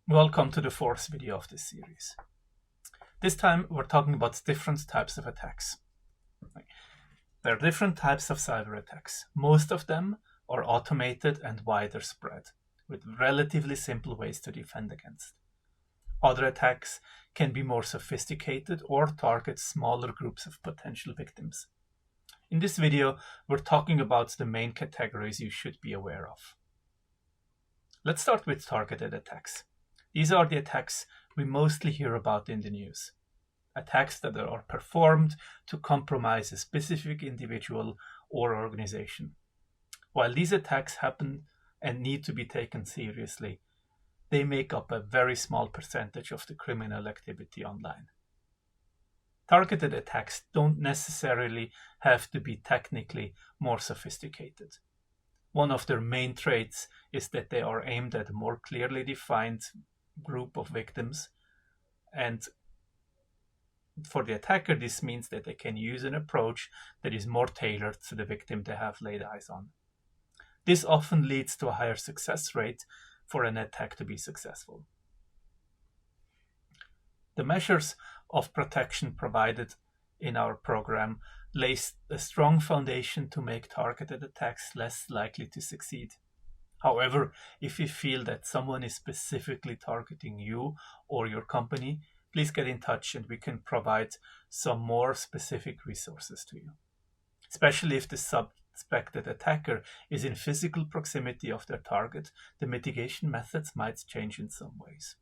Welcome to the fourth video of this series. This time we're talking about different types of attacks. There are different types of cyber attacks. Most of them are automated and wider spread, with relatively simple ways to defend against. Other attacks can be more sophisticated or target smaller groups of potential victims. In this video, we're talking about the main categories you should be aware of. Let's start with targeted attacks. These are the attacks we mostly hear about in the news. Attacks that are performed to compromise a specific individual or organization. While these attacks happen and need to be taken seriously, they make up a very small percentage of the criminal activity online. Targeted attacks don't necessarily have to be technically more sophisticated. One of their main traits is that they are aimed at a more clearly defined group of victims, and for the attacker this means that they can use an approach that is more tailored to the victim they have laid eyes on. This often leads to a higher success rate for an attack to be successful. The measures of protection provided in our program lays a strong foundation to make targeted attacks less likely to succeed. However, if you feel that someone is specifically targeting you or your company, please get in touch and we can provide some more specific resources to you. Especially if the suspected attacker is in physical proximity of their target, the mitigation methods might change in some ways.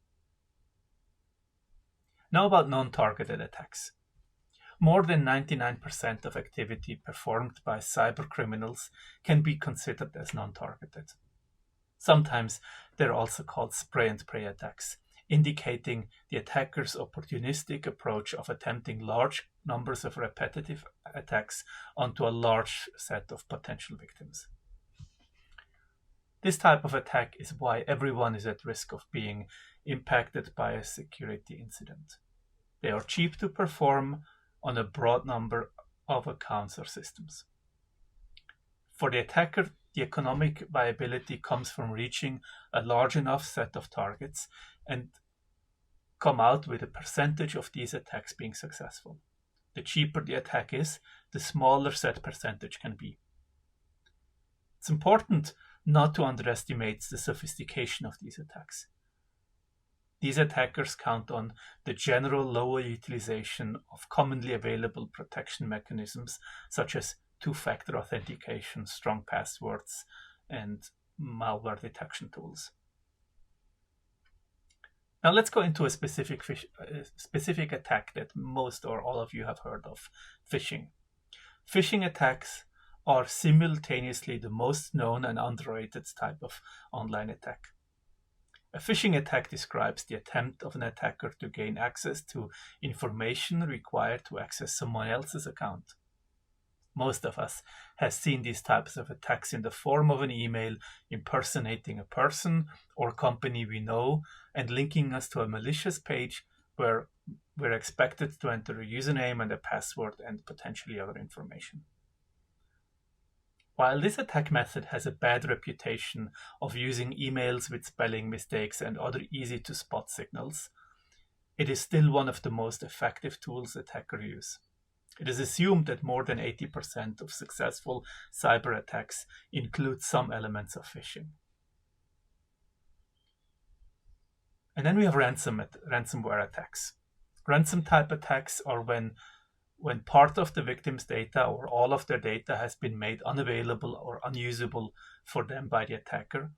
Now about non-targeted attacks. More than 99% of activity performed by cyber criminals can be considered as non-targeted. Sometimes they're also called spray and pray attacks, indicating the attacker's opportunistic approach of attempting large numbers of repetitive attacks onto a large set of potential victims. This type of attack is why everyone is at risk of being impacted by a security incident. They are cheap to perform on a broad number of accounts or systems. For the attacker, the economic viability comes from reaching a large enough set of targets and come out with a percentage of these attacks being successful. The cheaper the attack is, the smaller that percentage can be. It's important not to underestimate the sophistication of these attacks. These attackers count on the general lower utilization of commonly available protection mechanisms such as two-factor authentication, strong passwords, and malware detection tools. Now let's go into a specific attack that most or all of you have heard of, phishing. Phishing attacks are simultaneously the most known and underrated type of online attack. A phishing attack describes the attempt of an attacker to gain access to information required to access someone else's account. Most of us have seen these types of attacks in the form of an email impersonating a person or company we know and linking us to a malicious page where we're expected to enter a username and a password and potentially other information. While this attack method has a bad reputation of using emails with spelling mistakes and other easy-to-spot signals, it is still one of the most effective tools attackers use. It is assumed that more than 80% of successful cyber attacks include some elements of phishing. And then we have ransomware attacks. Ransom-type attacks are when part of the victim's data or all of their data has been made unavailable or unusable for them by the attacker,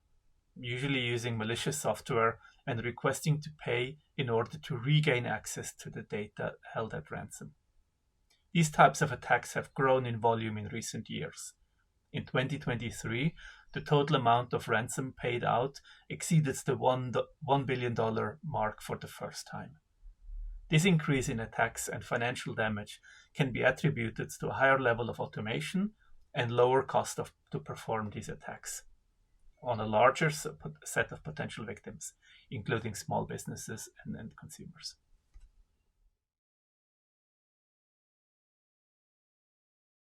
usually using malicious software and requesting to pay in order to regain access to the data held at ransom. These types of attacks have grown in volume in recent years. In 2023, the total amount of ransom paid out exceeded the $1 billion mark for the first time. This increase in attacks and financial damage can be attributed to a higher level of automation and lower cost to perform these attacks on a larger set of potential victims, including small businesses and consumers.